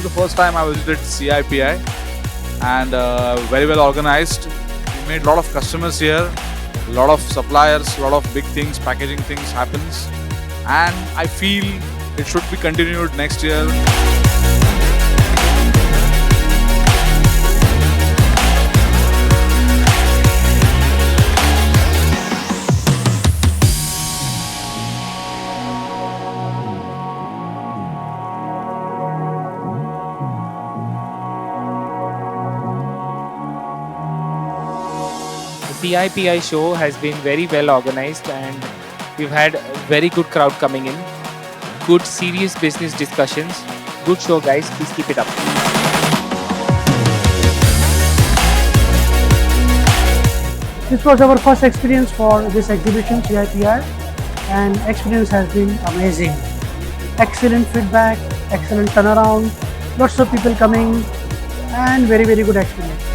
the first time I visited CIPI, and very well organized. We made a lot of customers here, a lot of suppliers, a lot of big things, packaging things happens, and I feel it should be continued next year. The CIPI show has been very well organized and we've had a very good crowd coming in. Good serious business discussions. Good show guys, please keep it up. This was our first experience for this exhibition, CIPI, and experience has been amazing. Excellent feedback, excellent turnaround, lots of people coming, and very good experience.